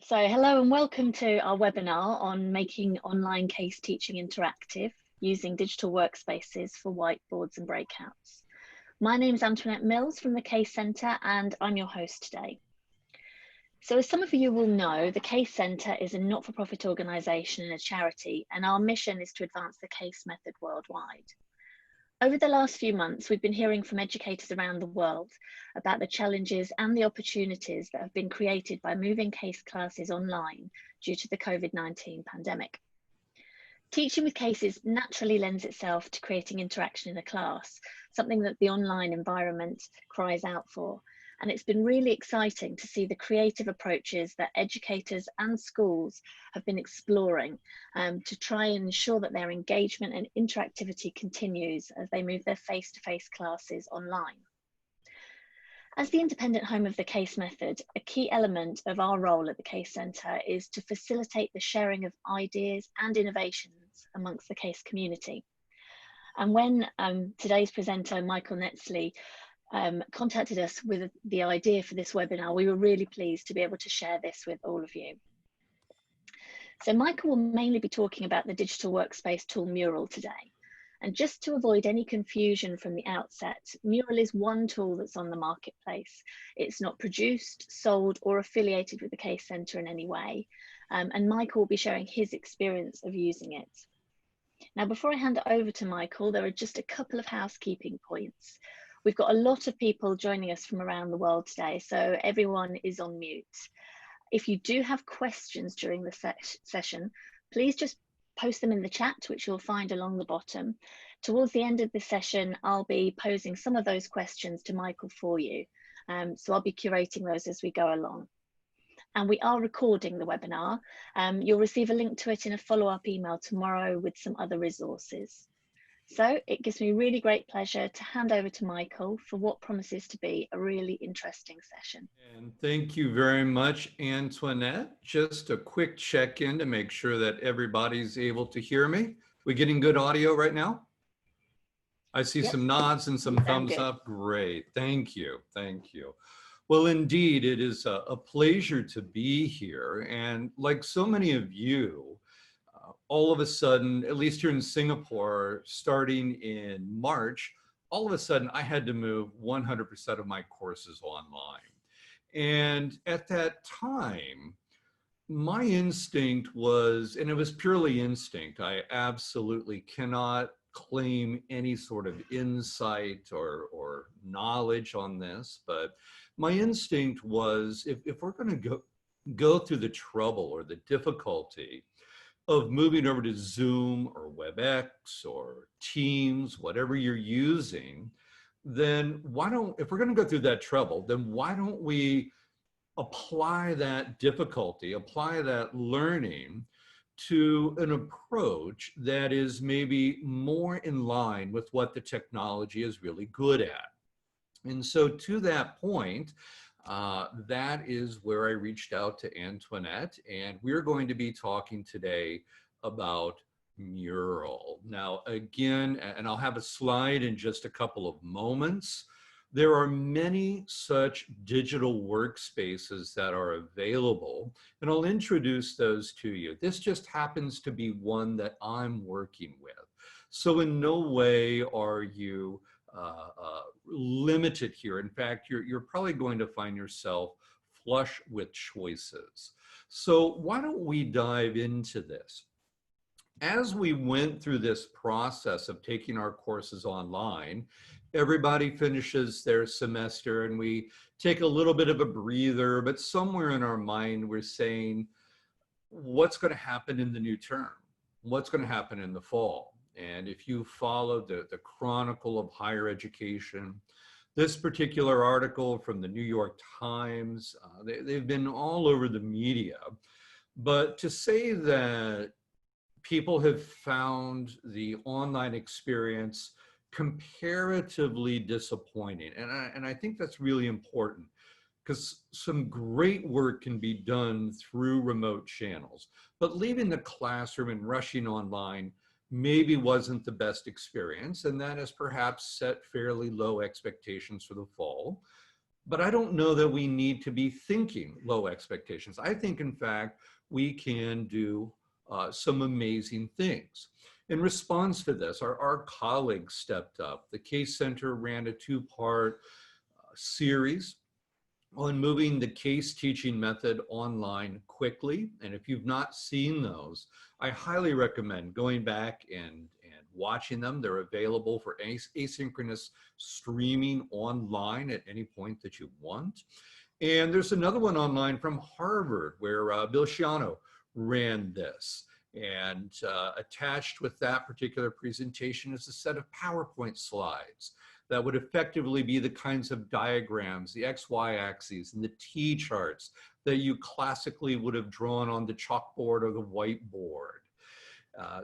So hello and welcome to our webinar on making online case teaching interactive using digital workspaces for whiteboards and breakouts. My name is Antoinette Mills from the Case Centre and I'm your host today. So as some of you will know, the Case Centre is a not-for-profit organisation and a charity, and our mission is to advance the case method worldwide. Over the last few months, we've been hearing from educators around the world about the challenges and the opportunities that have been created by moving case classes online due to the COVID-19 pandemic. Teaching with cases naturally lends itself to creating interaction in a class, something that the online environment cries out for. And it's been really exciting to see the creative approaches that educators and schools have been exploring to try and ensure that their engagement and interactivity continues as they move their face-to-face classes online. As the independent home of the case method, a key element of our role at the Case Centre is to facilitate the sharing of ideas and innovations amongst the case community. And when today's presenter, Michael Netzley, contacted us with the idea for this webinar, we were really pleased to be able to share this with all of you. So Michael will mainly be talking about the digital workspace tool Mural today. And just to avoid any confusion from the outset, Mural is one tool that's on the marketplace. It's not produced, sold, or affiliated with the Case Centre in any way. And Michael will be sharing his experience of using it. Now, before I hand it over to Michael, there are just a couple of housekeeping points. We've got a lot of people joining us from around the world today, so everyone is on mute. If you do have questions during the session, please just post them in the chat, which you'll find along the bottom. Towards the end of the session, I'll be posing some of those questions to Michael for you. So I'll be curating those as we go along. And we are recording the webinar. You'll receive a link to it in a follow-up email tomorrow with some other resources. So it gives me really great pleasure to hand over to Michael for what promises to be a really interesting session. And thank you very much, Antoinette. Just a quick check-in to make sure that everybody's able to hear me. We getting good audio right now? I see some nods and some thumbs up. Great, thank you, thank you. Well, indeed, it is a pleasure to be here. And like so many of you, all of a sudden, at least here in Singapore, starting in March, all of a sudden I had to move 100% of my courses online. And at that time, my instinct was, and it was purely instinct, I absolutely cannot claim any sort of insight or knowledge on this, but my instinct was if we're going to go through the trouble or the difficulty of moving over to Zoom or WebEx or Teams, whatever you're using, then if we're going to go through that trouble, then why don't we apply that difficulty, apply that learning to an approach that is maybe more in line with what the technology is really good at. And so to that point, that is where I reached out to Antoinette, and we're going to be talking today about Mural. Now, again, and I'll have a slide in just a couple of moments, there are many such digital workspaces that are available, and I'll introduce those to you. This just happens to be one that I'm working with. So in no way are you limited here. In fact, you're probably going to find yourself flush with choices. So why don't we dive into this? As we went through this process of taking our courses online, everybody finishes their semester and we take a little bit of a breather, but somewhere in our mind, we're saying, what's going to happen in the new term? What's going to happen in the fall? And if you follow the Chronicle of Higher Education, this particular article from the New York Times, they've been all over the media. But to say that people have found the online experience comparatively disappointing, and I think that's really important, because some great work can be done through remote channels. But leaving the classroom and rushing online maybe wasn't the best experience, and that has perhaps set fairly low expectations for the fall. But I don't know that we need to be thinking low expectations. I think, in fact, we can do some amazing things. In response to this, our colleagues stepped up. The Case Center ran a two-part series on moving the case teaching method online quickly. And if you've not seen those, I highly recommend going back and watching them. They're available for asynchronous streaming online at any point that you want. And there's another one online from Harvard where Bill Shiano ran this. And attached with that particular presentation is a set of PowerPoint slides that would effectively be the kinds of diagrams, the X-Y axes and the T-charts that you classically would have drawn on the chalkboard or the whiteboard.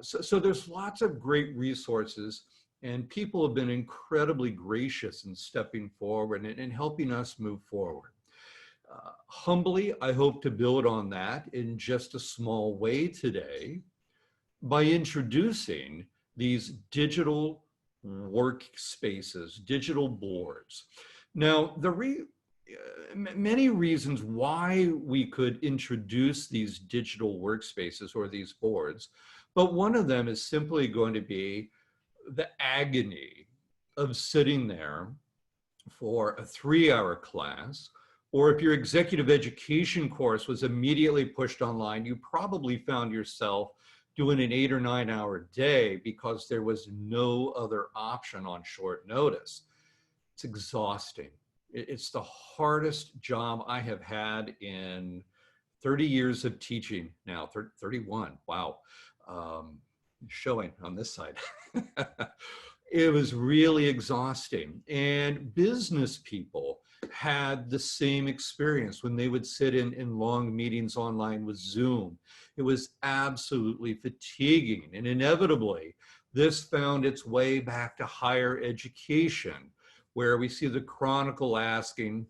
So there's lots of great resources, and people have been incredibly gracious in stepping forward and helping us move forward. Humbly, I hope to build on that in just a small way today by introducing these digital workspaces, digital boards. Now, many reasons why we could introduce these digital workspaces or these boards, but one of them is simply going to be the agony of sitting there for a 3-hour class, or if your executive education course was immediately pushed online, you probably found yourself doing an 8 or 9 hour day because there was no other option on short notice. It's exhausting. It's the hardest job I have had in 30 years of teaching now, 31, wow. Showing on this side. It was really exhausting. And business people had the same experience when they would sit in long meetings online with Zoom. It was absolutely fatiguing. And inevitably, this found its way back to higher education, where we see the Chronicle asking,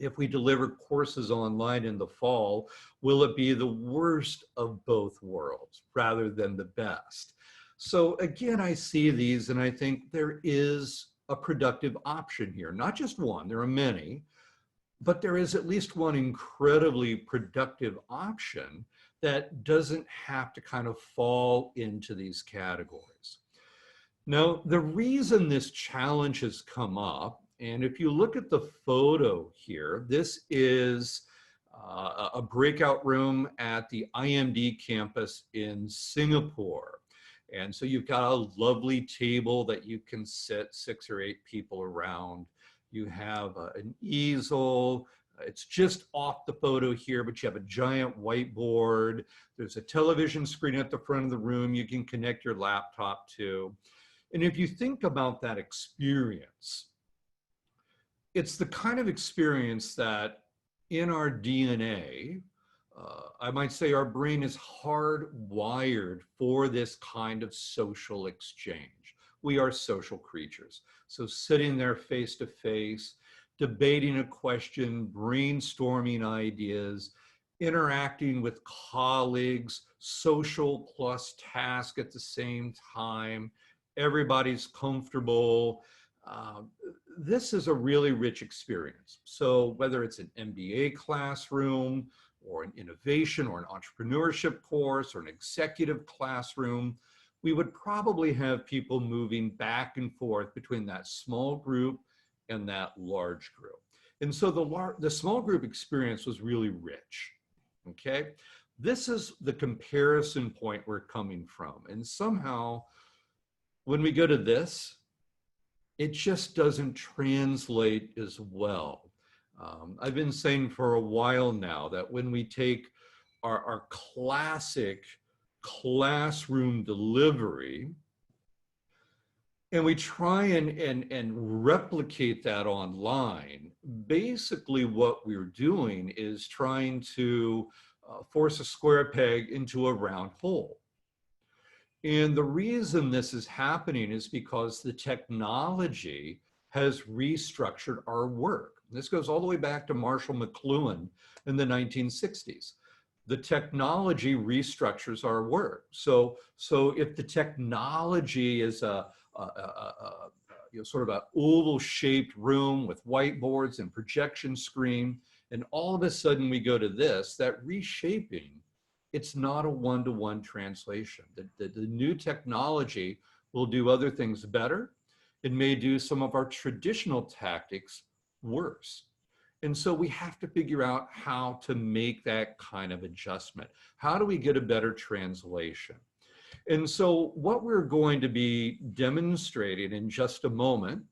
if we deliver courses online in the fall, will it be the worst of both worlds rather than the best? So again, I see these and I think there is a productive option here. Not just one, there are many, but there is at least one incredibly productive option that doesn't have to kind of fall into these categories. Now, the reason this challenge has come up, and if you look at the photo here, this is a breakout room at the IMD campus in Singapore. And so you've got a lovely table that you can sit 6 or 8 people around. You have an easel. It's just off the photo here, but you have a giant whiteboard. There's a television screen at the front of the room you can connect your laptop to. And if you think about that experience, it's the kind of experience that in our DNA, I might say our brain is hardwired for this kind of social exchange. We are social creatures. So sitting there face to face, debating a question, brainstorming ideas, interacting with colleagues, social plus task at the same time, everybody's comfortable. This is a really rich experience. So whether it's an MBA classroom or an innovation or an entrepreneurship course or an executive classroom, we would probably have people moving back and forth between that small group and that large group. And so the small group experience was really rich, okay? This is the comparison point we're coming from. And somehow, when we go to this, it just doesn't translate as well. I've been saying for a while now that when we take our classic classroom delivery and we try and replicate that online, basically what we're doing is trying to force a square peg into a round hole. And the reason this is happening is because the technology has restructured our work. This goes all the way back to Marshall McLuhan in the 1960s. The technology restructures our work. So if the technology is sort of an oval shaped room with whiteboards and projection screen. And all of a sudden we go to this, that reshaping, it's not a one-to-one translation. The new technology will do other things better. It may do some of our traditional tactics worse. And so we have to figure out how to make that kind of adjustment. How do we get a better translation? And so what we're going to be demonstrating in just a moment,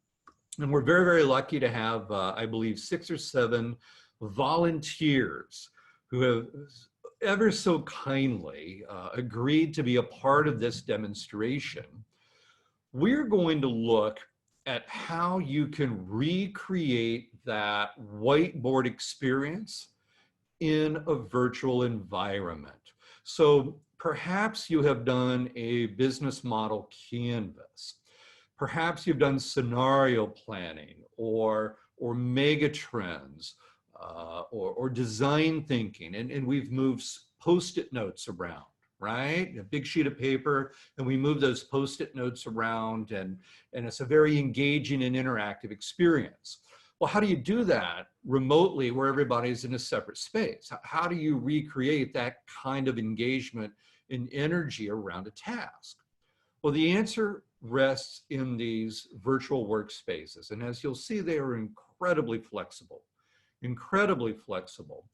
and we're very, very lucky to have, I believe, 6 or 7 volunteers who have ever so kindly agreed to be a part of this demonstration. We're going to look at how you can recreate that whiteboard experience in a virtual environment. So perhaps you have done a business model canvas. Perhaps you've done scenario planning or mega trends or design thinking, and we've moved Post-it notes around, right? A big sheet of paper, and we move those Post-it notes around, and it's a very engaging and interactive experience. Well, how do you do that remotely where everybody's in a separate space? How do you recreate that kind of engagement and energy around a task? Well, the answer rests in these virtual workspaces. And as you'll see, they are incredibly flexible, incredibly flexible.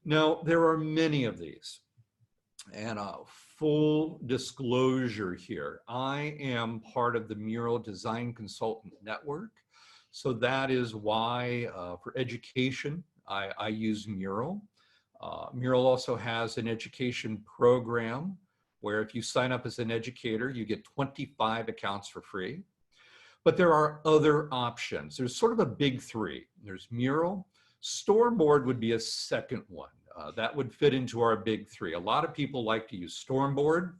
Now, there are many of these. And full disclosure here, I am part of the Mural Design Consultant Network. So that is why for education, I use Mural. Mural also has an education program where if you sign up as an educator, you get 25 accounts for free. But there are other options. There's sort of a big 3. There's Mural. Storyboard would be a second one. That would fit into our big 3. A lot of people like to use Storyboard.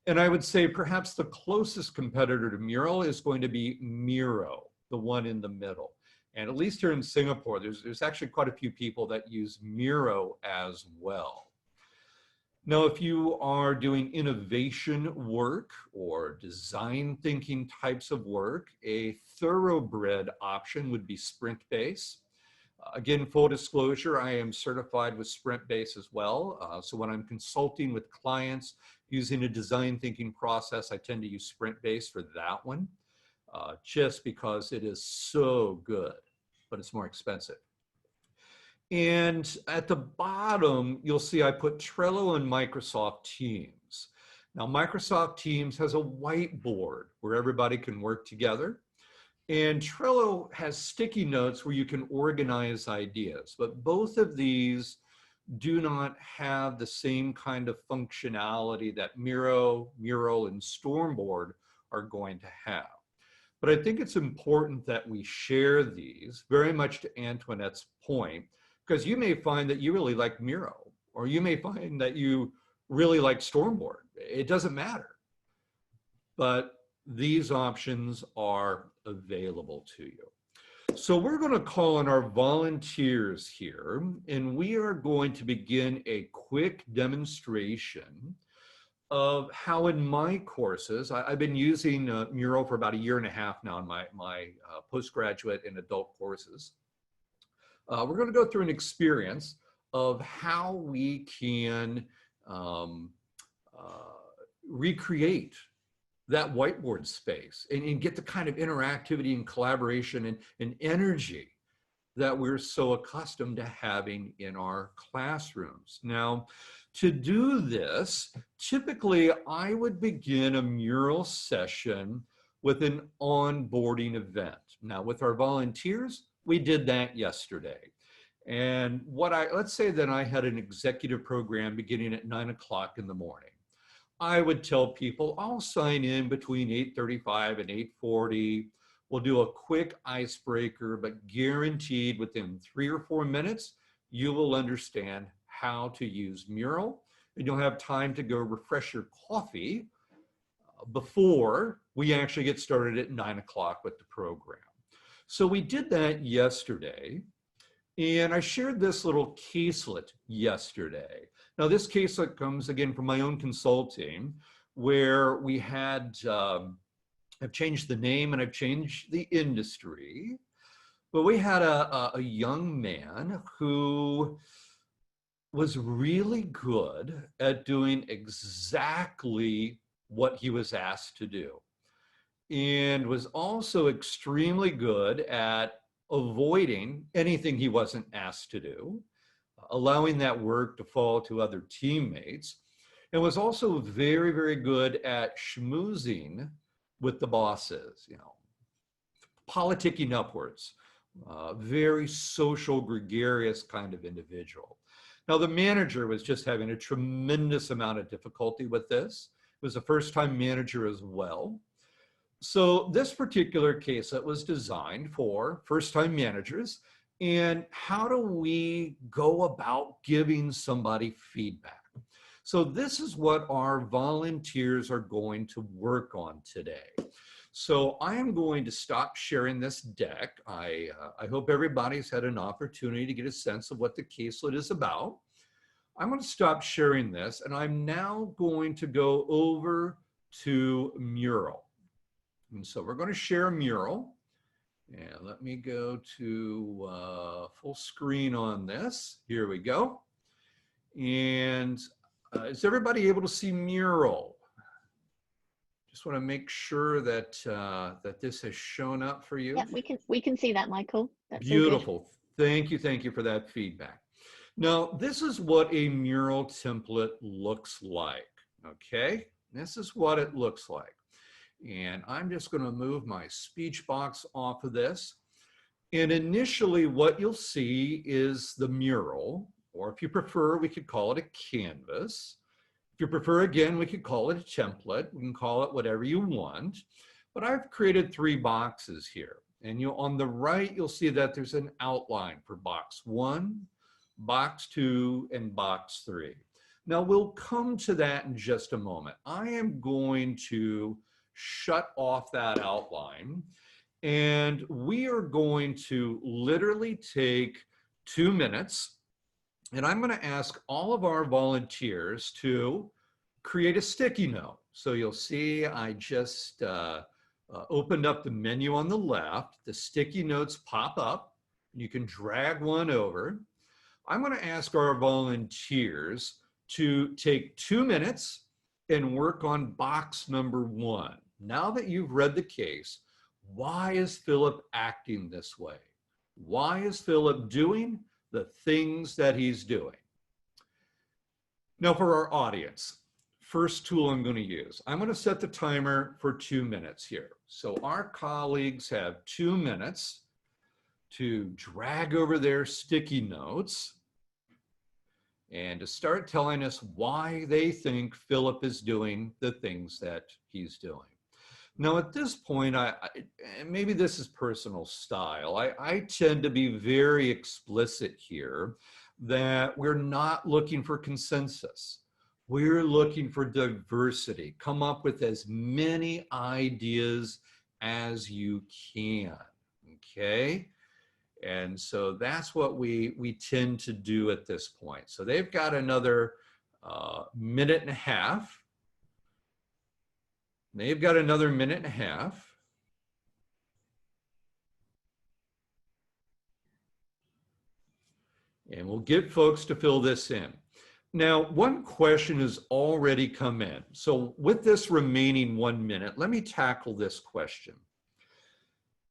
And I would say perhaps the closest competitor to Mural is going to be Miro, the one in the middle. And at least here in Singapore, there's actually quite a few people that use Miro as well. Now, if you are doing innovation work or design thinking types of work, a thoroughbred option would be Sprint-Base. Again, full disclosure, I am certified with Sprint-Base as well. So when I'm consulting with clients using a design thinking process, I tend to use Sprint-Base for that one, just because it is so good, but it's more expensive. And at the bottom, you'll see I put Trello and Microsoft Teams. Now, Microsoft Teams has a whiteboard where everybody can work together. And Trello has sticky notes where you can organize ideas. But both of these do not have the same kind of functionality that Mural, and Storyboard are going to have. But I think it's important that we share these, very much to Antoinette's point, because you may find that you really like Mural, or you may find that you really like Storyboard. It doesn't matter. But these options are available to you. So we're going to call on our volunteers here, and we are going to begin a quick demonstration of how in my courses, I've been using Mural for about 1.5 years now in my postgraduate and adult courses. We're going to go through an experience of how we can recreate that whiteboard space and get the kind of interactivity and collaboration and energy that we're so accustomed to having in our classrooms. Now, to do this, typically I would begin a Mural session with an onboarding event. Now, with our volunteers, we did that yesterday. And let's say that I had an executive program beginning at 9 o'clock in the morning. I would tell people I'll sign in between 8:35 and 8:40. We'll do a quick icebreaker, but guaranteed within 3 or 4 minutes, you will understand how to use Mural, and you'll have time to go refresh your coffee before we actually get started at 9 o'clock with the program. So we did that yesterday, and I shared this little caselet yesterday. Now, this caselet comes again from my own consulting, where we had I've changed the name and I've changed the industry. But we had a young man who was really good at doing exactly what he was asked to do, and was also extremely good at avoiding anything he wasn't asked to do, allowing that work to fall to other teammates, and was also very, very good at schmoozing with the bosses, you know, politicking upwards, very social, gregarious kind of individual. Now, the manager was just having a tremendous amount of difficulty with this. It was a first-time manager as well. So this particular case, it was designed for first-time managers. And how do we go about giving somebody feedback? So this is what our volunteers are going to work on today. So I am going to stop sharing this deck. I hope everybody's had an opportunity to get a sense of what the caselet is about. I'm going to stop sharing this, and I'm now going to go over to Mural. And so we're going to share Mural. And let me go to full screen on this. Here we go. And is everybody able to see Mural? Just want to make sure that that this has shown up for you. Yeah, we can see that, Michael. That's beautiful. Thank you for that feedback. Now, this is what a mural template looks like. Okay, this is what it looks like. And I'm just going to move my speech box off of this. And initially, what you'll see is the mural, or if you prefer, we could call it a canvas. If you prefer, again, we could call it a template. We can call it whatever you want. But I've created 3 boxes here. And on the right, you'll see that there's an outline for box 1, box 2, and box 3. Now, we'll come to that in just a moment. I am going to shut off that outline, and we are going to literally take 2 minutes, and I'm going to ask all of our volunteers to create a sticky note. So you'll see I just opened up the menu on the left. The sticky notes pop up. You can drag one over. I'm going to ask our volunteers to take 2 minutes and work on box number 1. Now that you've read the case, why is Philip acting this way? Why is Philip doing the things that he's doing? Now, for our audience, first tool I'm going to use, I'm going to set the timer for 2 minutes here. So our colleagues have 2 minutes to drag over their sticky notes and to start telling us why they think Philip is doing the things that he's doing. Now, at this point, maybe this is personal style. I tend to be very explicit here that we're not looking for consensus. We're looking for diversity. Come up with as many ideas as you can, okay? And so that's what we tend to do at this point. So they've got another minute and a half. They've got another minute and a half. And we'll get folks to fill this in. Now, one question has already come in. So with this remaining 1 minute, let me tackle this question.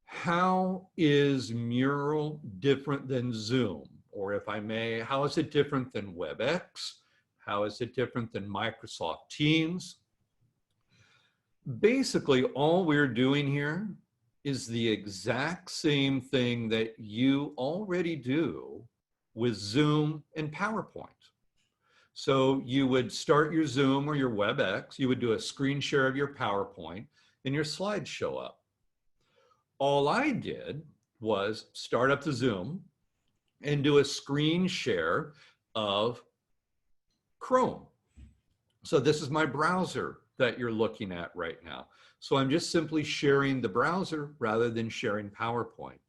How is Mural different than Zoom? Or if I may, how is it different than WebEx? How is it different than Microsoft Teams? Basically, all we're doing here is the exact same thing that you already do with Zoom and PowerPoint. So you would start your Zoom or your WebEx, you would do a screen share of your PowerPoint, and your slides show up. All I did was start up the Zoom and do a screen share of Chrome. So this is my browser that you're looking at right now. So I'm just simply sharing the browser rather than sharing PowerPoint.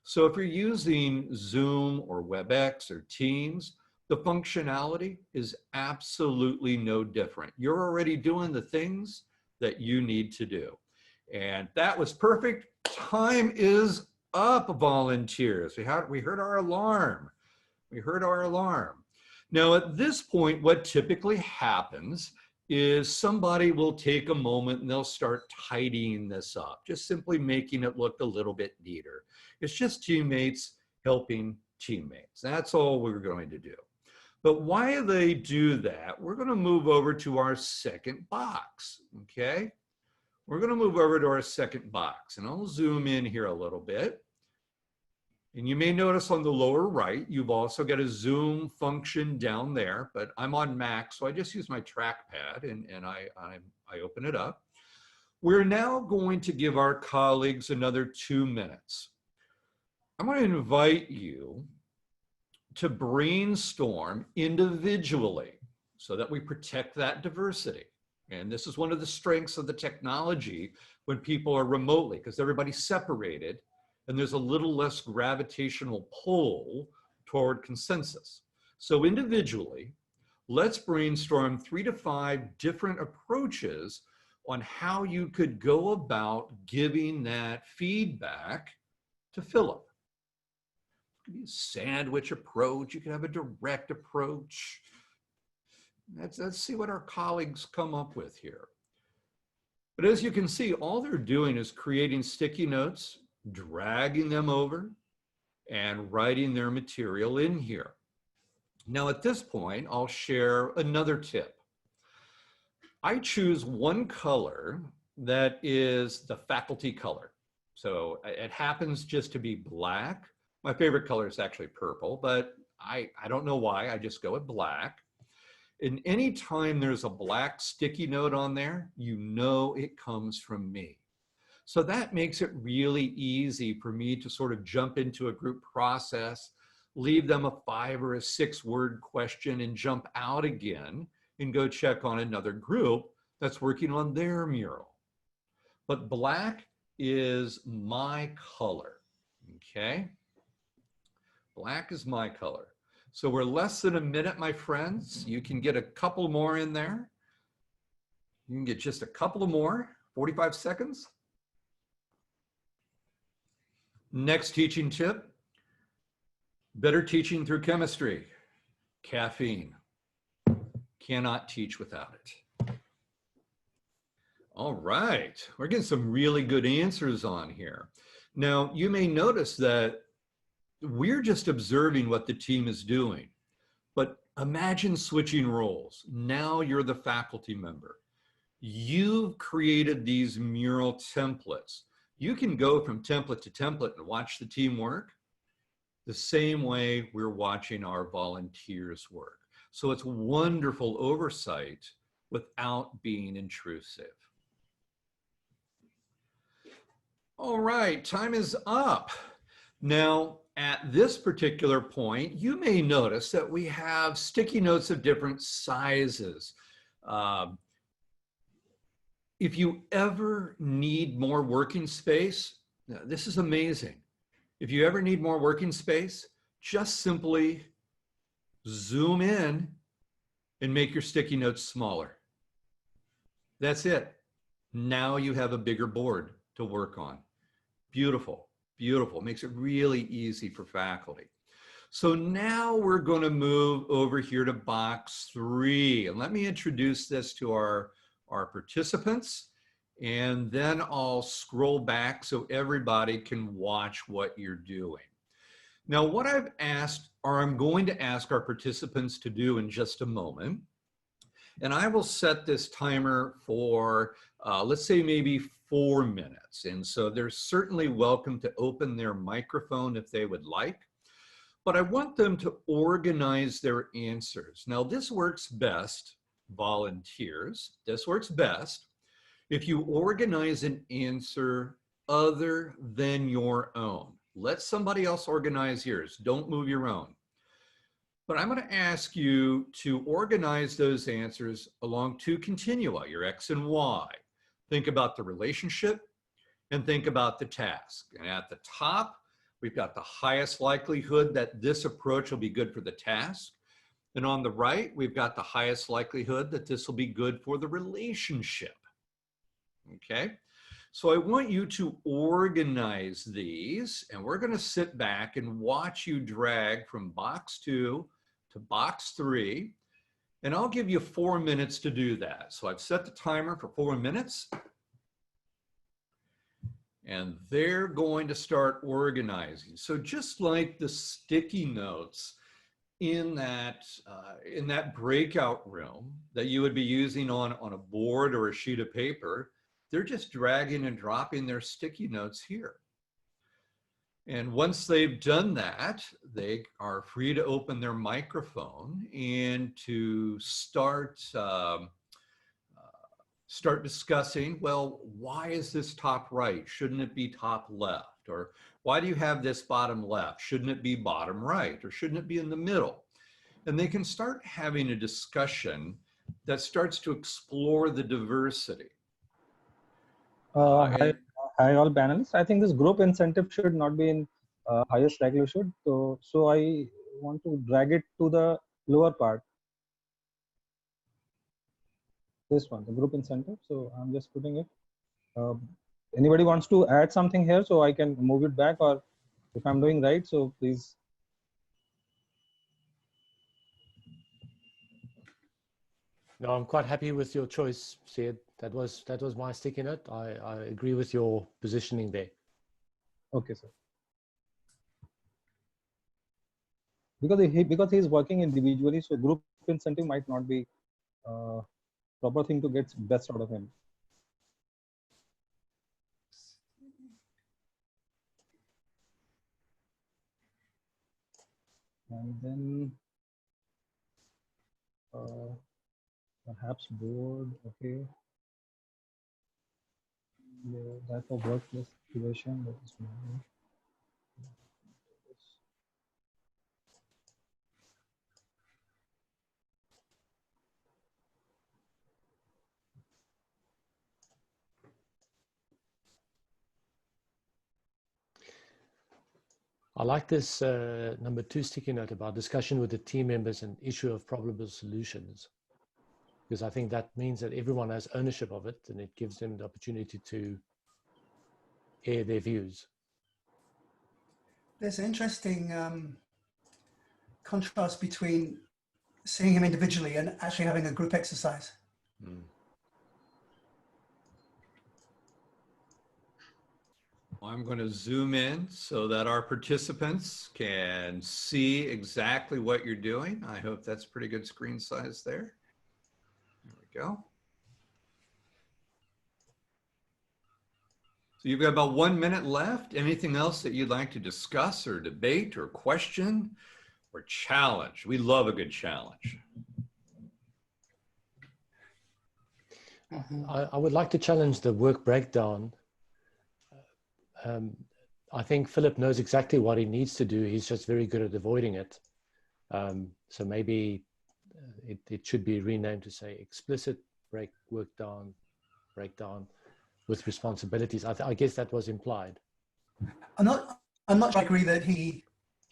So if you're using Zoom or WebEx or Teams, the functionality is absolutely no different. You're already doing the things that you need to do. And that was perfect. Time is up, volunteers. We heard our alarm. We heard our alarm. Now at this point, what typically happens is somebody will take a moment and they'll start tidying this up, just simply making it look a little bit neater. It's just teammates helping teammates. That's all we're going to do. But while they do that, we're going to move over to our second box, okay? We're going to move over to our second box, and I'll zoom in here a little bit. And you may notice on the lower right, you've also got a zoom function down there, but I'm on Mac, so I just use my trackpad and I open it up. We're now going to give our colleagues another 2 minutes. I'm going to invite you to brainstorm individually so that we protect that diversity. And this is one of the strengths of the technology when people are remotely, because everybody's separated and there's a little less gravitational pull toward consensus. So individually, let's brainstorm 3 to 5 different approaches on how you could go about giving that feedback to Philip. It could be a sandwich approach, you could have a direct approach. Let's see what our colleagues come up with here. But as you can see, all they're doing is creating sticky notes, dragging them over, and writing their material in here. Now at this point, I'll share another tip. I choose one color that is the faculty color. So it happens just to be black. My favorite color is actually purple, but I don't know why, I just go with black. And anytime there's a black sticky note on there, you know it comes from me. So that makes it really easy for me to sort of jump into a group process, leave them a 5 or a 6 word question and jump out again and go check on another group that's working on their mural. But black is my color, okay? Black is my color. So we're less than a minute, my friends. You can get a couple more in there. You can get just a couple of more, 45 seconds. Next teaching tip, better teaching through chemistry. Caffeine. Cannot teach without it. All right, we're getting some really good answers on here. Now, you may notice that we're just observing what the team is doing, but imagine switching roles. Now you're the faculty member. You've created these mural templates. You can go from template to template and watch the team work the same way we're watching our volunteers work. So it's wonderful oversight without being intrusive. All right, time is up. Now, at this particular point, you may notice that we have sticky notes of different sizes. If you ever need more working space, this is amazing. If you ever need more working space, just simply zoom in and make your sticky notes smaller. That's it. Now you have a bigger board to work on. Beautiful. Beautiful, makes it really easy for faculty. So now we're going to move over here to box 3. And let me introduce this to our participants. And then I'll scroll back so everybody can watch what you're doing. Now what I've asked, or I'm going to ask our participants to do in just a moment, and I will set this timer for, let's say maybe 4 minutes. And so they're certainly welcome to open their microphone if they would like, but I want them to organize their answers. Now this works best, volunteers, this works best if you organize an answer other than your own. Let somebody else organize yours, don't move your own. But I'm going to ask you to organize those answers along 2 continua, your X and Y. Think about the relationship and think about the task. And at the top, we've got the highest likelihood that this approach will be good for the task. And on the right, we've got the highest likelihood that this will be good for the relationship. Okay? So I want you to organize these, and we're going to sit back and watch you drag from box 2 to box 3. And I'll give you 4 minutes to do that. So I've set the timer for 4 minutes. And they're going to start organizing. So just like the sticky notes in that breakout room that you would be using on a board or a sheet of paper, they're just dragging and dropping their sticky notes here. And once they've done that, they are free to open their microphone and to start discussing, well, why is this top right? Shouldn't it be top left? Or why do you have this bottom left? Shouldn't it be bottom right? Or shouldn't it be in the middle? And they can start having a discussion that starts to explore the diversity. Hi all panelists. I think this group incentive should not be in highest likelihood. So I want to drag it to the lower part. This one, the group incentive. So I'm just putting it. Anybody wants to add something here so I can move it back, or if I'm doing right, so please. No, I'm quite happy with your choice, Sid. That was my sticky note. I agree with your positioning there. Okay, sir. Because he's working individually, so group incentive might not be proper thing to get best out of him. And then perhaps board, okay. Yeah, that for workplace activation, that is fine. I like this number 2 sticky note about discussion with the team members and issue of probable solutions, because I think that means that everyone has ownership of it and it gives them the opportunity to air their views. There's an interesting contrast between seeing him individually and actually having a group exercise. Mm. I'm going to zoom in so that our participants can see exactly what you're doing. I hope that's pretty good screen size there. There we go. So you've got about 1 minute left. Anything else that you'd like to discuss or debate or question or challenge? We love a good challenge. I would like to challenge the work breakdown. I think Philip knows exactly what he needs to do. He's just very good at avoiding it. So maybe it should be renamed to say explicit breakdown with responsibilities. I guess that was implied. I'm not sure I agree that he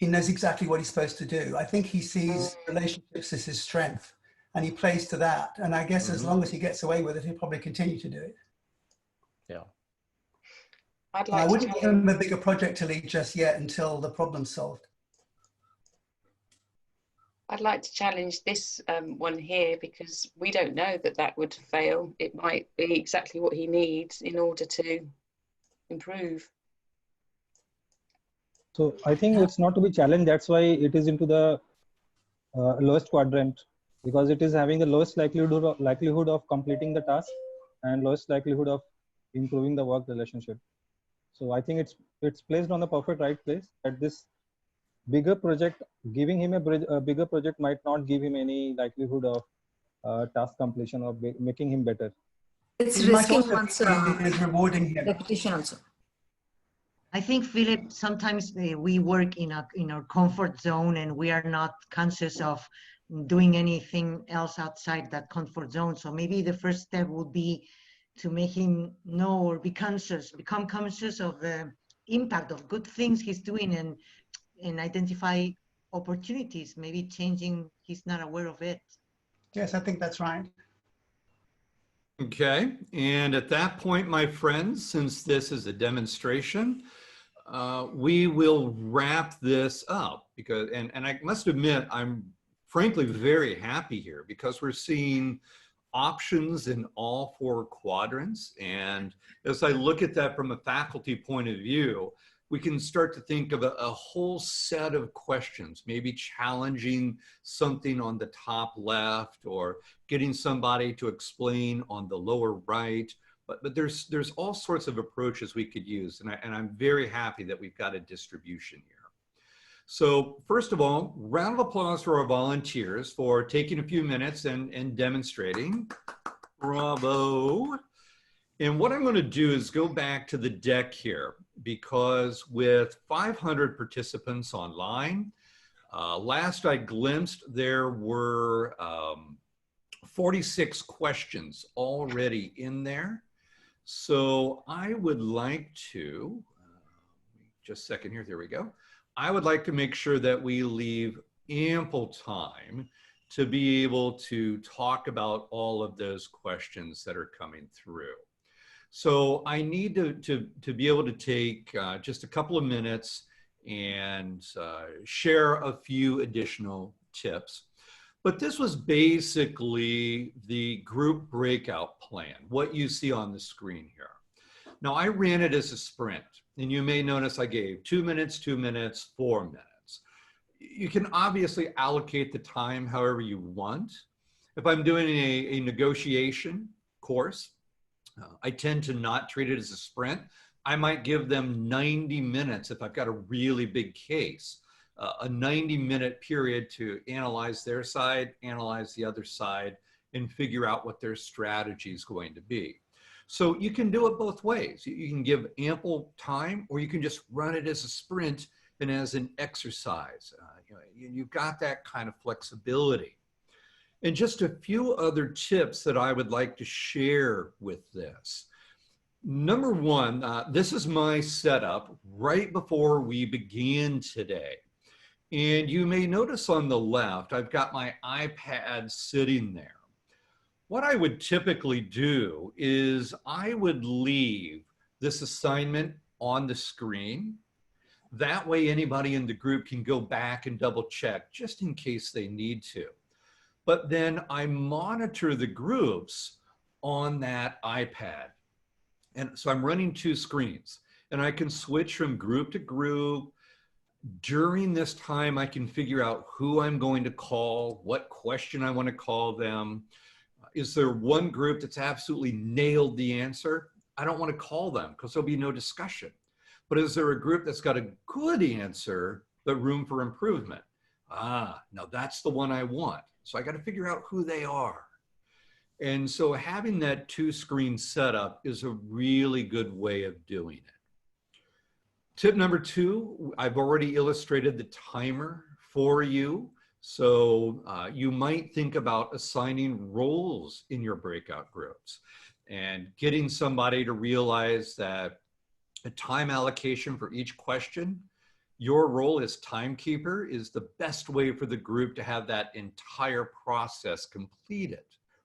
knows exactly what he's supposed to do. I think he sees relationships as his strength and he plays to that. And I guess as long as he gets away with it, he'll probably continue to do it. Yeah. I wouldn't give him a bigger project to lead just yet until the problem's solved. I'd like to challenge this one here, because we don't know that would fail. It might be exactly what he needs in order to improve. So I think it's not to be challenged. That's why it is into the lowest quadrant, because it is having the lowest likelihood of completing the task and lowest likelihood of improving the work relationship. So I think it's placed on the perfect right place. At this bigger project, giving him a bigger project might not give him any likelihood of task completion or making him better. It's risking one's rewarding him. repetition also. I think, Philip, sometimes we work in our comfort zone and we are not conscious of doing anything else outside that comfort zone. So maybe the first step would be to make him know or become conscious of the impact of good things he's doing and identify opportunities, maybe changing, he's not aware of it. Yes, I think that's right. Okay, and at that point, my friends, since this is a demonstration, we will wrap this up because, and I must admit, I'm frankly very happy here because we're seeing options in all 4 quadrants. And as I look at that from a faculty point of view, we can start to think of a whole set of questions, maybe challenging something on the top left or getting somebody to explain on the lower right. But there's all sorts of approaches we could use. And I'm very happy that we've got a distribution here. So first of all, round of applause for our volunteers for taking a few minutes and demonstrating. Bravo. And what I'm going to do is go back to the deck here because with 500 participants online, last I glimpsed there were 46 questions already in there. So I would like to, just a second here, there we go. I would like to make sure that we leave ample time to be able to talk about all of those questions that are coming through. So I need to be able to take just a couple of minutes and share a few additional tips. But this was basically the group breakout plan, what you see on the screen here. Now I ran it as a sprint, and you may notice I gave 2 minutes, 2 minutes, 4 minutes. You can obviously allocate the time however you want. If I'm doing a negotiation course, I tend to not treat it as a sprint. I might give them 90 minutes if I've got a really big case, a 90-minute period to analyze their side, analyze the other side, and figure out what their strategy is going to be. So you can do it both ways. You can give ample time, or you can just run it as a sprint and as an exercise. You've got that kind of flexibility. And just a few other tips that I would like to share with this. Number one, this is my setup right before we begin today. And you may notice on the left, I've got my iPad sitting there. What I would typically do is I would leave this assignment on the screen. That way anybody in the group can go back and double check just in case they need to. But then I monitor the groups on that iPad. And so I'm running 2 screens and I can switch from group to group. During this time, I can figure out who I'm going to call, what question I want to call them. Is there one group that's absolutely nailed the answer? I don't want to call them because there'll be no discussion. But is there a group that's got a good answer, but room for improvement? Ah, now that's the one I want. So I got to figure out who they are. And so having that 2-screen setup is a really good way of doing it. Tip number 2, I've already illustrated the timer for you. So you might think about assigning roles in your breakout groups and getting somebody to realize that a time allocation for each question, your role as timekeeper, is the best way for the group to have that entire process completed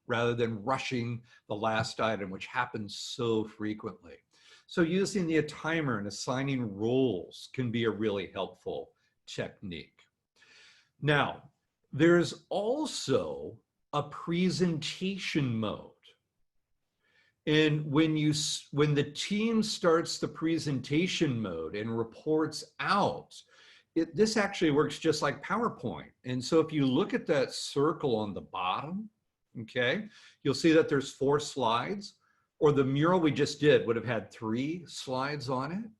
rather than rushing the last item, which happens so frequently. So using the timer and assigning roles can be a really helpful technique. Now, there's also a presentation mode. And when the team starts the presentation mode and reports out, this actually works just like PowerPoint. And so if you look at that circle on the bottom, okay, you'll see that there's 4 slides, or the mural we just did would have had 3 slides on it.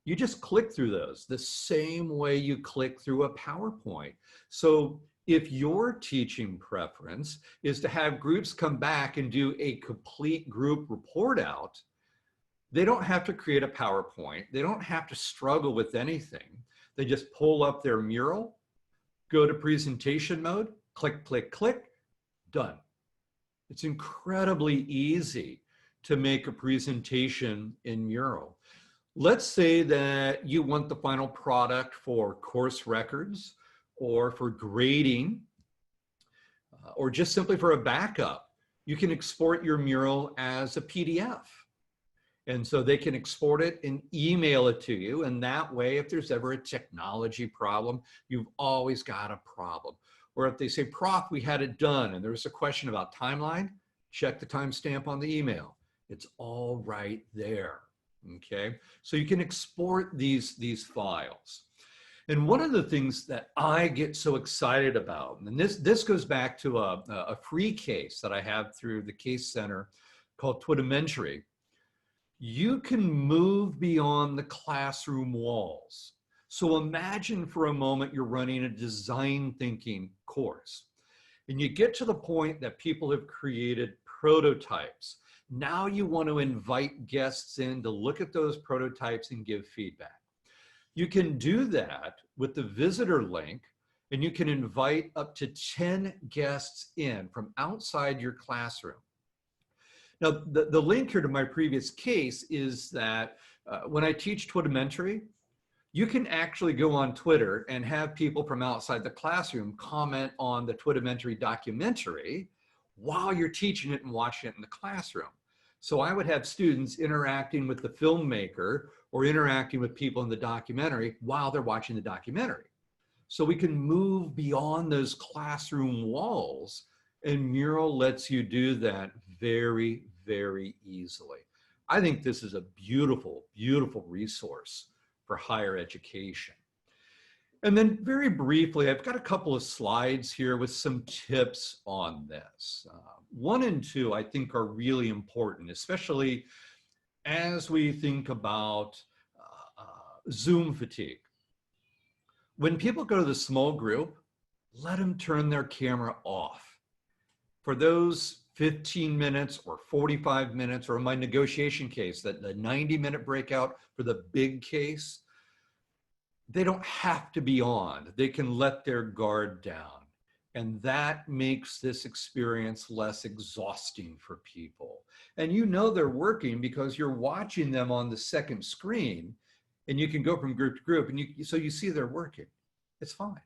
You just click through those the same way you click through a PowerPoint. So if your teaching preference is to have groups come back and do a complete group report out, they don't have to create a PowerPoint. They don't have to struggle with anything. They just pull up their mural, go to presentation mode, click, click, click, done. It's incredibly easy to make a presentation in Mural. Let's say that you want the final product for course records or for grading or just simply for a backup. You can export your mural as a PDF. And so they can export it and email it to you. And that way, if there's ever a technology problem, you've always got a problem. Or if they say, Prof, we had it done, and there was a question about timeline, check the timestamp on the email. It's all right there, okay? So you can export these files. And one of the things that I get so excited about, and this goes back to a free case that I have through the Case Center called Twittermentary. You can move beyond the classroom walls. So imagine for a moment you're running a design thinking course and you get to the point that people have created prototypes. Now you want to invite guests in to look at those prototypes and give feedback. You can do that with the visitor link, and you can invite up to 10 guests in from outside your classroom. Now, the link here to my previous case is that when I teach Twittermentary, you can actually go on Twitter and have people from outside the classroom comment on the Twittermentary documentary while you're teaching it and watching it in the classroom. So I would have students interacting with the filmmaker or interacting with people in the documentary while they're watching the documentary. So we can move beyond those classroom walls, and Mural lets you do that very, very easily. I think this is a beautiful, beautiful resource for higher education. And then very briefly, I've got a couple of slides here with some tips on this. 1 and 2, I think, are really important, especially as we think about Zoom fatigue. When people go to the small group, let them turn their camera off. For those 15 minutes or 45 minutes, or in my negotiation case, that the 90-minute breakout for the big case, they don't have to be on. They can let their guard down. And that makes this experience less exhausting for people. And you know they're working because you're watching them on the second screen, and you can go from group to group, and so you see they're working. It's fine.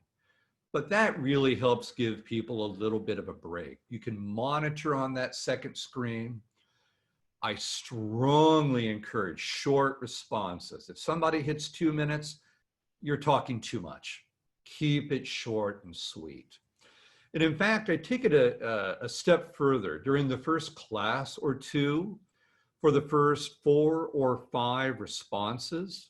But that really helps give people a little bit of a break. You can monitor on that second screen. I strongly encourage short responses. If somebody hits 2 minutes, you're talking too much. Keep it short and sweet. And in fact, I take it a step further. During the first class or two, for the first 4 or 5 responses,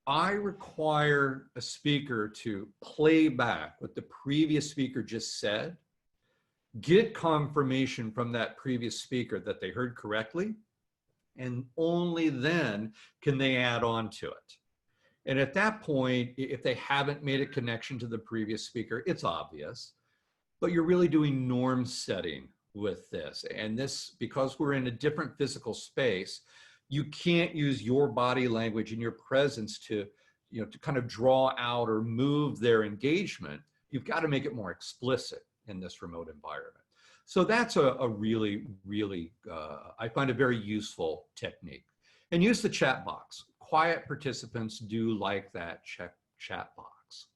I require a speaker to play back what the previous speaker just said, get confirmation from that previous speaker that they heard correctly, and only then can they add on to it. And at that point, if they haven't made a connection to the previous speaker, it's obvious, but you're really doing norm setting with this. And this, because we're in a different physical space, you can't use your body language and your presence to, to kind of draw out or move their engagement. You've got to make it more explicit in this remote environment. So that's a really, really, I find a very useful technique. And use the chat box. Quiet participants do like that chat box.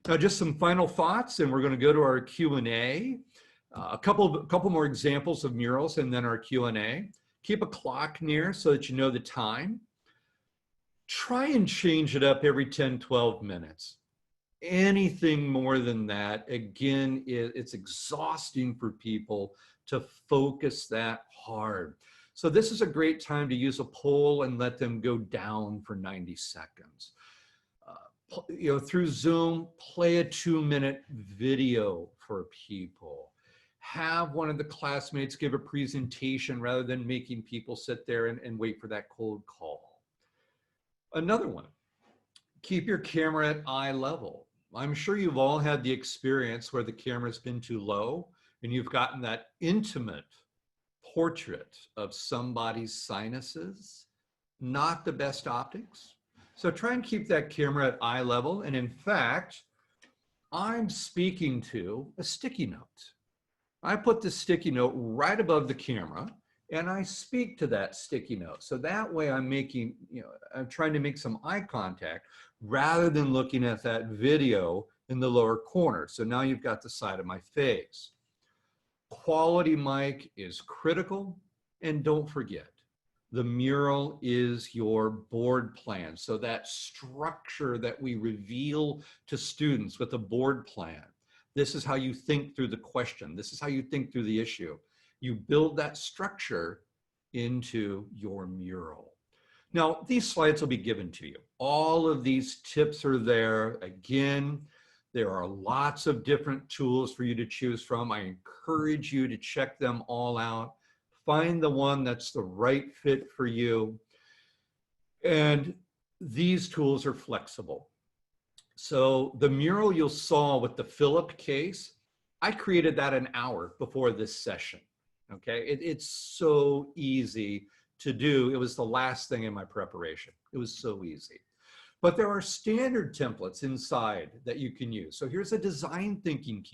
Now, just some final thoughts, and we're going to go to our Q&A. A couple more examples of murals, and then our Q&A. Keep a clock near so that you know the time. Try and change it up every 10, 12 minutes. Anything more than that, again, it's exhausting for people to focus that hard. So this is a great time to use a poll and let them go down for 90 seconds. Through Zoom, play a 2-minute video for people. Have one of the classmates give a presentation rather than making people sit there and wait for that cold call. Another one, keep your camera at eye level. I'm sure you've all had the experience where the camera's been too low and you've gotten that intimate portrait of somebody's sinuses. Not the best optics. So try and keep that camera at eye level. And in fact, I'm speaking to a sticky note. I put the sticky note right above the camera and I speak to that sticky note. So that way I'm making, I'm trying to make some eye contact rather than looking at that video in the lower corner. So now you've got the side of my face. Quality mic is critical. And don't forget, the mural is your board plan. So that structure that we reveal to students with a board plan, this is how you think through the question. This is how you think through the issue. You build that structure into your mural. Now, these slides will be given to you. All of these tips are there. Again, there are lots of different tools for you to choose from. I encourage you to check them all out. Find the one that's the right fit for you. And these tools are flexible. So the mural you saw with the Philip case, I created that an hour before this session. Okay, it's so easy to do. It was the last thing in my preparation. It was so easy. But there are standard templates inside that you can use. So here's a design thinking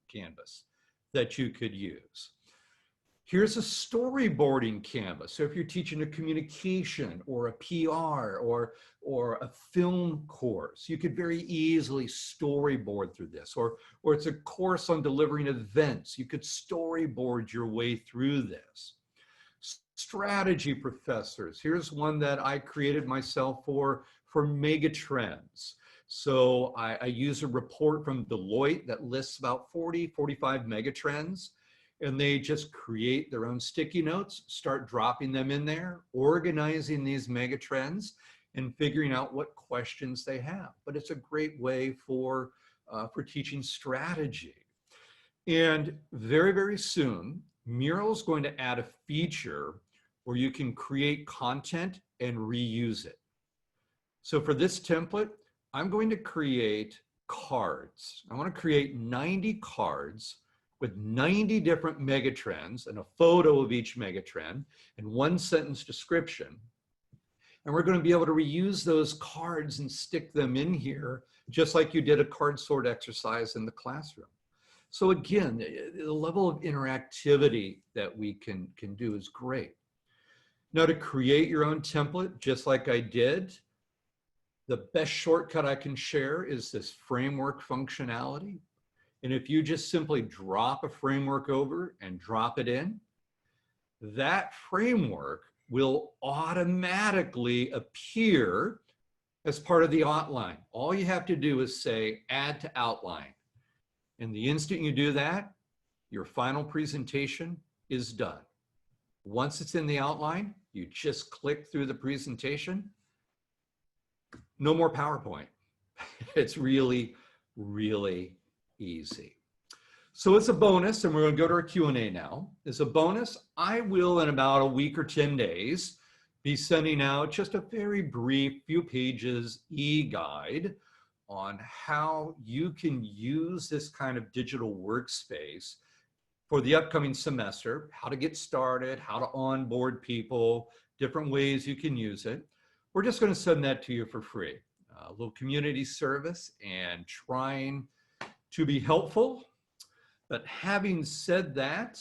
canvas that you could use. Here's a storyboarding canvas. So if you're teaching a communication or a PR or a film course, you could very easily storyboard through this. Or it's a course on delivering events. You could storyboard your way through this. Strategy professors. Here's one that I created myself for megatrends. So I use a report from Deloitte that lists about 40, 45 megatrends. And they just create their own sticky notes, start dropping them in there, organizing these mega trends, and figuring out what questions they have. But it's a great way for teaching strategy. And very, very soon, Mural is going to add a feature where you can create content and reuse it. So for this template, I'm going to create cards. I want to create 90 cards with 90 different megatrends and a photo of each megatrend and one sentence description. And we're going to be able to reuse those cards and stick them in here, just like you did a card sort exercise in the classroom. So again, the level of interactivity that we can do is great. Now to create your own template, just like I did, the best shortcut I can share is this framework functionality. And if you just simply drop a framework over and drop it in, that framework will automatically appear as part of the outline. All you have to do is say, add to outline. And the instant you do that, your final presentation is done. Once it's in the outline, you just click through the presentation. No more PowerPoint. It's really, really easy. So it's a bonus, and we're going to go to our Q&A now. As a bonus, I will, in about a week or 10 days, be sending out just a very brief few pages e-guide on how you can use this kind of digital workspace for the upcoming semester, how to get started, how to onboard people, different ways you can use it. We're just going to send that to you for free. A little community service and trying to be helpful. But having said that,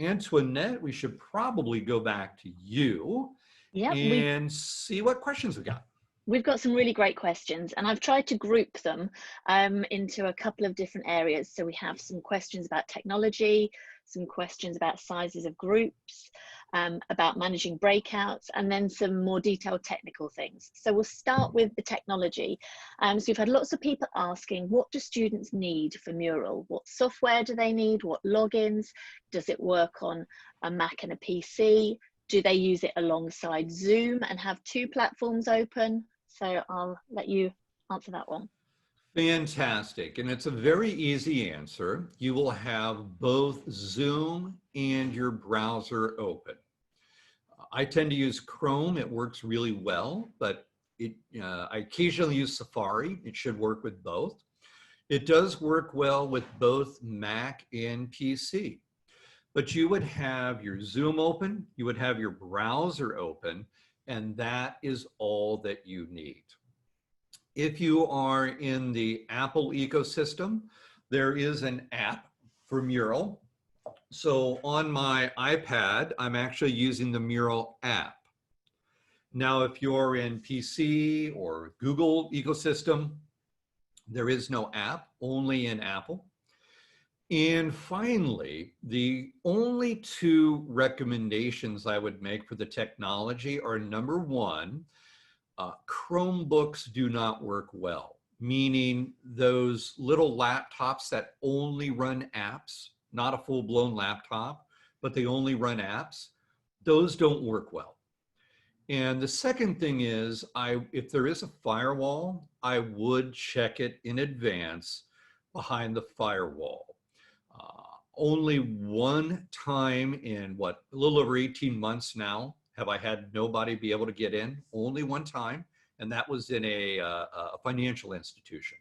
Antoinette, we should probably go back to you and see what questions we got. We've got some really great questions, and I've tried to group them into a couple of different areas. So we have some questions about technology, some questions about sizes of groups, about managing breakouts, and then some more detailed technical things. So we'll start with the technology. So we've had lots of people asking, what do students need for Mural? What software do they need? What logins? Does it work on a Mac and a PC? Do they use it alongside Zoom and have two platforms open? So I'll let you answer that one. Fantastic. And it's a very easy answer. You will have both Zoom and your browser open. I tend to use Chrome. It works really well, but I occasionally use Safari. It should work with both. It does work well with both Mac and PC. But you would have your Zoom open, you would have your browser open, and that is all that you need. If you are in the Apple ecosystem, there is an app for Mural. So on my iPad, I'm actually using the Mural app. Now, if you're in PC or Google ecosystem, there is no app, only in Apple. And finally, the only two recommendations I would make for the technology are, number one, Chromebooks do not work well, meaning those little laptops that only run apps, not a full-blown laptop, but they only run apps, those don't work well. And the second thing is, if there is a firewall, I would check it in advance behind the firewall. Only one time in a little over 18 months now have I had nobody be able to get in. Only one time, and that was in a financial institution.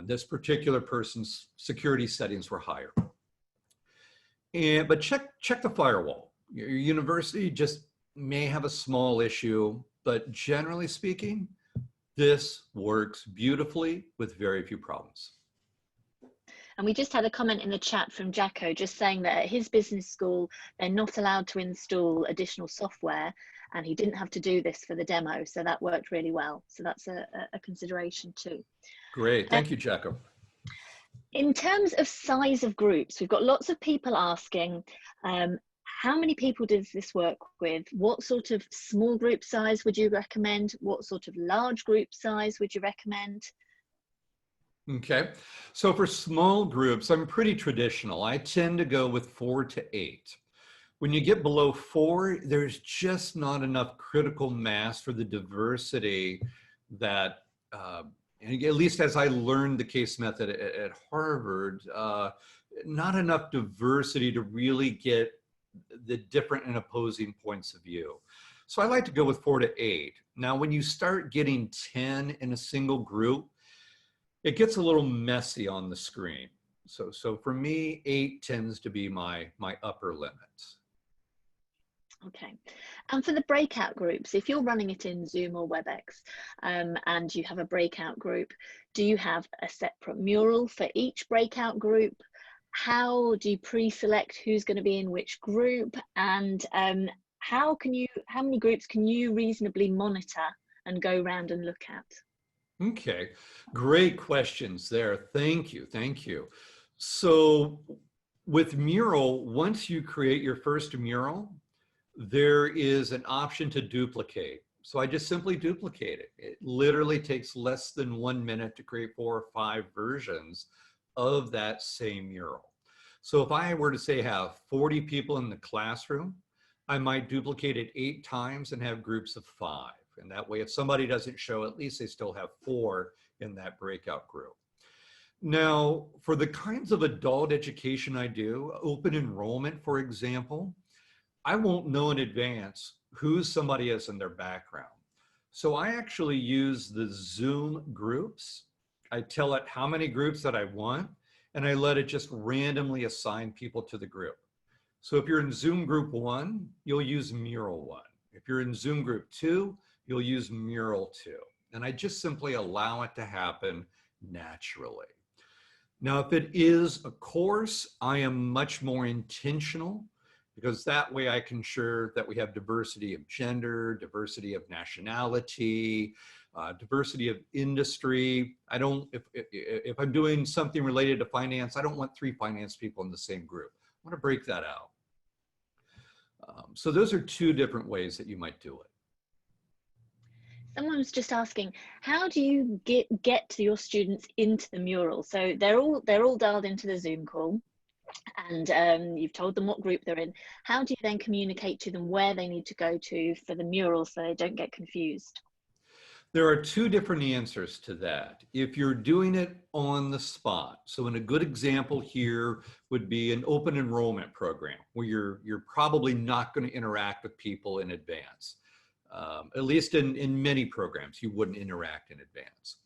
This particular person's security settings were higher. But check the firewall. Your university just may have a small issue, but generally speaking, this works beautifully with very few problems. And we just had a comment in the chat from Jacko just saying that at his business school, they're not allowed to install additional software, and he didn't have to do this for the demo. So that worked really well. So that's a consideration too. Great, thank you, Jacko. In terms of size of groups, we've got lots of people asking, how many people does this work with? What sort of small group size would you recommend? What sort of large group size would you recommend? Okay, so for small groups, I'm pretty traditional. I tend to go with 4 to 8. When you get below 4, there's just not enough critical mass for the diversity that, and at least as I learned the case method at Harvard, not enough diversity to really get the different and opposing points of view. So I like to go with 4 to 8. Now, when you start getting 10 in a single group, it gets a little messy on the screen. So for me, 8 tends to be my upper limit. Okay, and for the breakout groups, if you're running it in Zoom or WebEx and you have a breakout group, do you have a separate mural for each breakout group? How do you pre-select who's going to be in which group? And how many groups can you reasonably monitor and go around and look at? Okay, great questions there. Thank you, thank you. So with Mural, once you create your first mural, there is an option to duplicate. So I just simply duplicate it. It literally takes less than 1 minute to create 4 or 5 versions of that same mural. So if I were to say have 40 people in the classroom, I might duplicate it 8 times and have groups of 5. And that way, if somebody doesn't show, at least they still have 4 in that breakout group. Now, for the kinds of adult education I do, open enrollment, for example, I won't know in advance who somebody is in their background. So I actually use the Zoom groups. I tell it how many groups that I want, and I let it just randomly assign people to the group. So if you're in Zoom group 1, you'll use Mural 1. If you're in Zoom group 2, you'll use Mural 2. And I just simply allow it to happen naturally. Now, if it is a course, I am much more intentional, because that way I can ensure that we have diversity of gender, diversity of nationality, diversity of industry. I don't, if I'm doing something related to finance, I don't want 3 finance people in the same group. I want to break that out. So those are 2 different ways that you might do it. Someone was just asking, how do you get to your students into the mural? So they're all dialed into the Zoom call, and you've told them what group they're in. How do you then communicate to them where they need to go to for the mural so they don't get confused? There are 2 different answers to that. If you're doing it on the spot, so in a good example here would be an open enrollment program where you're probably not going to interact with people in advance. At least in many programs, you wouldn't interact in advance.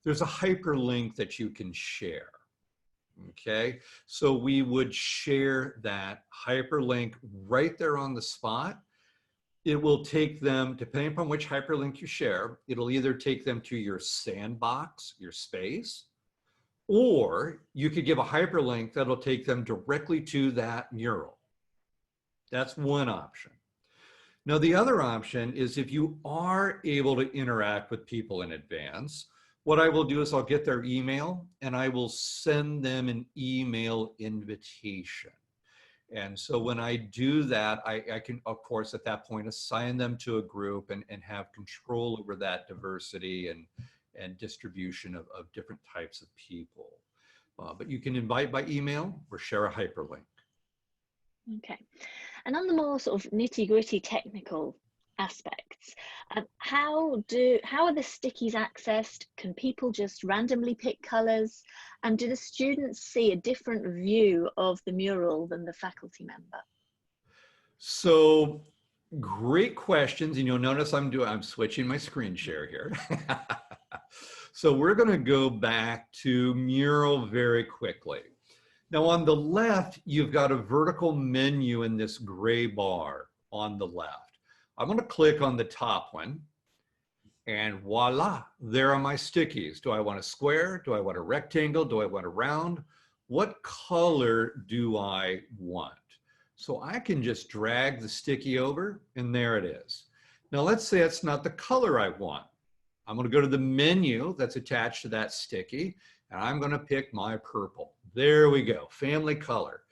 There's a hyperlink that you can share. Okay, so we would share that hyperlink right there on the spot. It will take them, depending upon which hyperlink you share, it'll either take them to your sandbox, your space, or you could give a hyperlink that'll take them directly to that mural. That's one option. Now, the other option is if you are able to interact with people in advance, what I will do is I'll get their email and I will send them an email invitation. And so when I do that, I can, of course, at that point, assign them to a group and have control over that diversity and distribution of different types of people. But you can invite by email or share a hyperlink. Okay. And on the more sort of nitty-gritty technical aspects, how are the stickies accessed? Can people just randomly pick colors? And do the students see a different view of the mural than the faculty member? So great questions. And you'll notice I'm switching my screen share here. So we're going to go back to Mural very quickly. Now on the left, you've got a vertical menu in this gray bar on the left. I'm going to click on the top one and voila, there are my stickies. Do I want a square? Do I want a rectangle? Do I want a round? What color do I want? So I can just drag the sticky over and there it is. Now let's say it's not the color I want. I'm going to go to the menu that's attached to that sticky and I'm going to pick my purple. There we go, family color.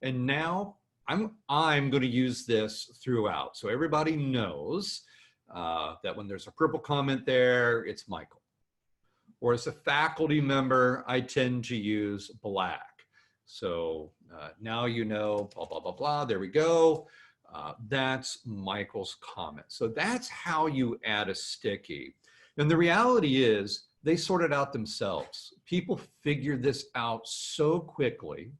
And now I'm going to use this throughout. So everybody knows that when there's a purple comment there, it's Michael. Or as a faculty member, I tend to use black. So now you know, blah, blah, blah, blah, there we go. That's Michael's comment. So that's how you add a sticky. And the reality is they sort it out themselves. People figure this out so quickly.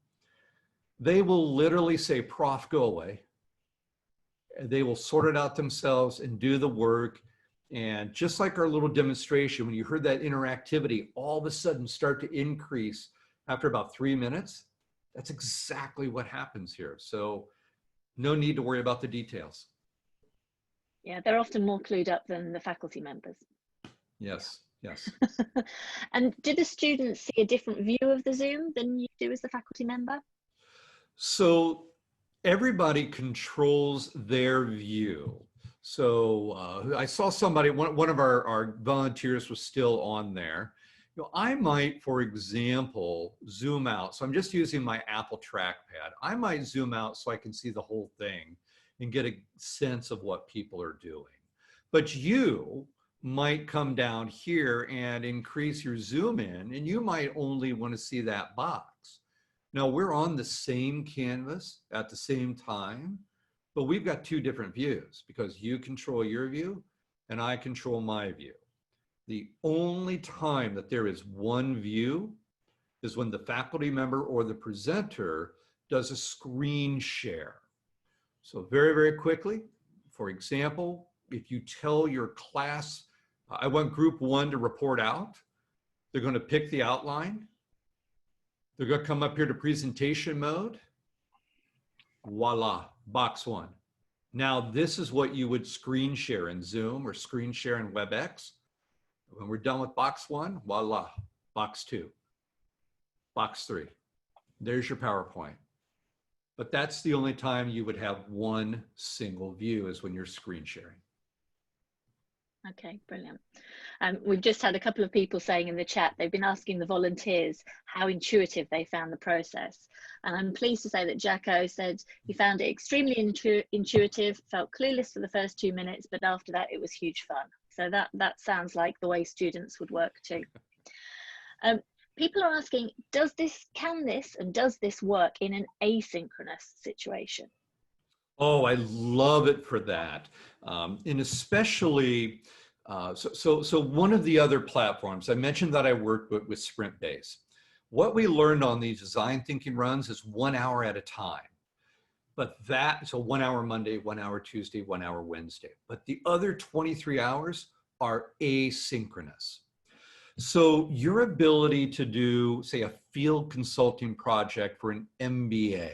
They will literally say, "Prof, go away." They will sort it out themselves and do the work. And just like our little demonstration, when you heard that interactivity all of a sudden start to increase after about 3 minutes, that's exactly what happens here. So no need to worry about the details. Yeah, they're often more clued up than the faculty members. Yes, yes. And do the students see a different view of the Zoom than you do as the faculty member? So everybody controls their view. So I saw somebody, one of our volunteers was still on there. You know, I might, for example, zoom out. So I'm just using my Apple trackpad. I might zoom out so I can see the whole thing and get a sense of what people are doing. But you might come down here and increase your zoom in, and you might only want to see that box. Now we're on the same canvas at the same time, but we've got two different views because you control your view and I control my view. The only time that there is one view is when the faculty member or the presenter does a screen share. So very, very quickly, for example, if you tell your class, I want group 1 to report out, they're going to pick the outline. They're going to come up here to presentation mode. Voila, box 1. Now this is what you would screen share in Zoom or screen share in WebEx. When we're done with box 1, voila, box 2, box 3. There's your PowerPoint. But that's the only time you would have one single view is when you're screen sharing. Okay, brilliant. We've just had a couple of people saying in the chat, they've been asking the volunteers how intuitive they found the process. And I'm pleased to say that Jacko said he found it extremely intuitive, felt clueless for the first 2 minutes, but after that it was huge fun. So that sounds like the way students would work too. People are asking, does this work in an asynchronous situation? Oh, I love it for that. And especially, so one of the other platforms, I mentioned that I worked with Sprint Base. What we learned on these design thinking runs is 1 hour at a time. But so 1 hour Monday, 1 hour Tuesday, 1 hour Wednesday. But the other 23 hours are asynchronous. So your ability to do, say, a field consulting project for an MBA,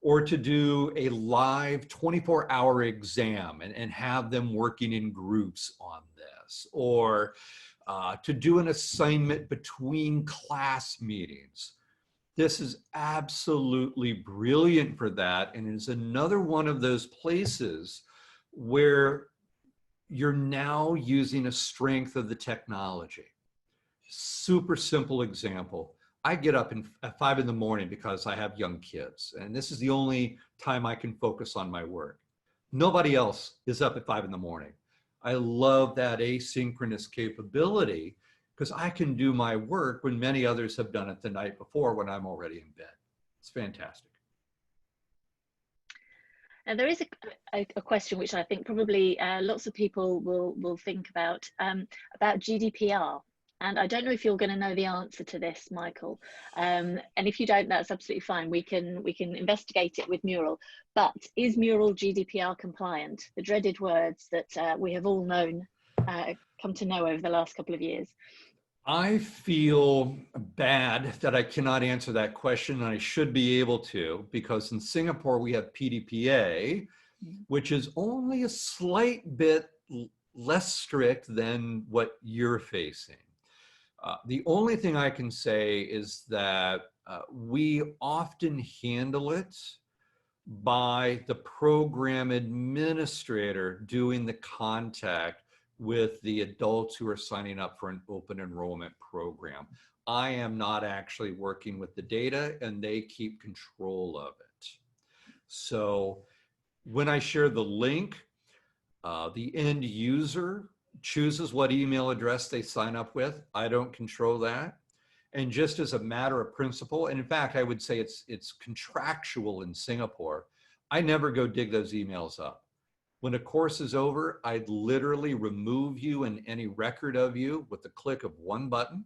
or to do a live 24-hour exam and have them working in groups on this, or to do an assignment between class meetings. This is absolutely brilliant for that, and is another one of those places where you're now using a strength of the technology. Super simple example. I get up at 5 in the morning because I have young kids, and this is the only time I can focus on my work. Nobody else is up at 5 in the morning. I love that asynchronous capability because I can do my work when many others have done it the night before when I'm already in bed. It's fantastic. And there is a question which I think probably lots of people will think about GDPR. And I don't know if you're going to know the answer to this, Michael. And if you don't, that's absolutely fine. We can investigate it with Mural. But is Mural GDPR compliant? The dreaded words that we have all known, come to know over the last couple of years. I feel bad that I cannot answer that question, and I should be able to, because in Singapore we have PDPA, which is only a slight bit less strict than what you're facing. The only thing I can say is that we often handle it by the program administrator doing the contact with the adults who are signing up for an open enrollment program. I am not actually working with the data, and they keep control of it. So when I share the link, the end user chooses what email address they sign up with. I don't control that. And just as a matter of principle, and in fact, I would say it's contractual in Singapore, I never go dig those emails up. When a course is over, I'd literally remove you and any record of you with the click of one button.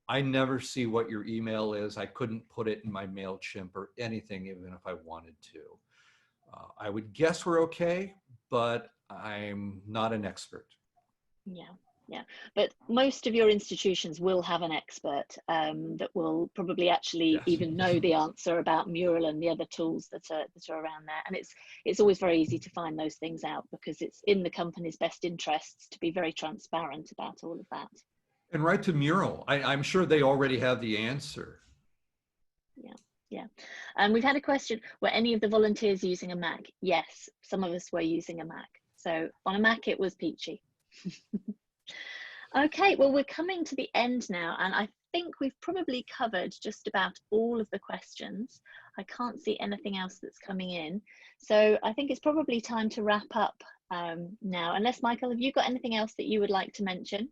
I never see what your email is. I couldn't put it in my MailChimp or anything, even if I wanted to. I would guess we're okay, but I'm not an expert. Yeah, but most of your institutions will have an expert that will probably actually even know the answer about Mural and the other tools that are around there. And it's always very easy to find those things out because it's in the company's best interests to be very transparent about all of that. And right to Mural, I'm sure they already have the answer. Yeah. And we've had a question, were any of the volunteers using a Mac? Yes, some of us were using a Mac. So on a Mac, it was peachy. Okay, well, we're coming to the end now, and I think we've probably covered just about all of the questions. I can't see anything else that's coming in. So I think it's probably time to wrap up now. Unless, Michael, have you got anything else that you would like to mention?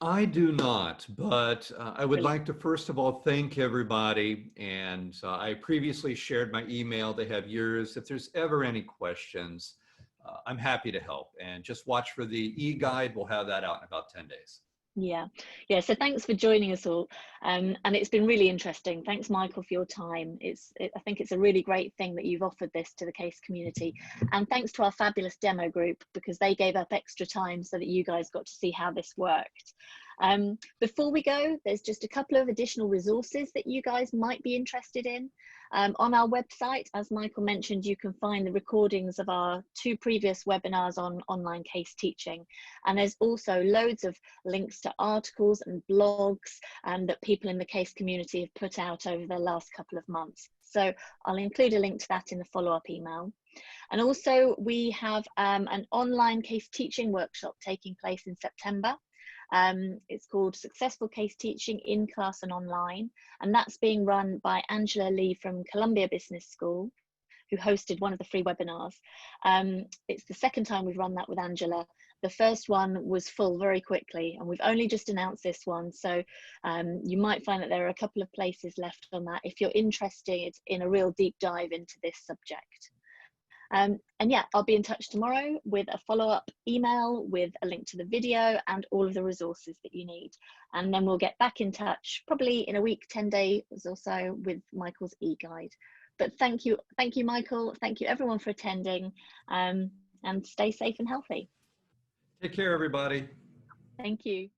I do not, but I would like to first of all thank everybody. And I previously shared my email. They have yours. If there's ever any questions, I'm happy to help. And just watch for the e-guide. We'll have that out in about 10 days. Yeah. So thanks for joining us all. And it's been really interesting. Thanks, Michael, for your time. I think it's a really great thing that you've offered this to the case community. And thanks to our fabulous demo group, because they gave up extra time so that you guys got to see how this worked. Before we go, there's just a couple of additional resources that you guys might be interested in. On our website, as Michael mentioned, you can find the recordings of our 2 previous webinars on online case teaching. And there's also loads of links to articles and blogs that people in the case community have put out over the last couple of months. So I'll include a link to that in the follow-up email. And also we have an online case teaching workshop taking place in September. It's called Successful Case Teaching in Class and Online, and that's being run by Angela Lee from Columbia Business School, who hosted one of the free webinars. It's the second time we've run that with Angela. The first one was full very quickly, and we've only just announced this one, so you might find that there are a couple of places left on that if you're interested in a real deep dive into this subject. And yeah, I'll be in touch tomorrow with a follow-up email with a link to the video and all of the resources that you need. And then we'll get back in touch probably in a week, 10 days or so with Michael's e-guide. But thank you, Michael. Thank you everyone for attending, and stay safe and healthy. Take care, everybody. Thank you.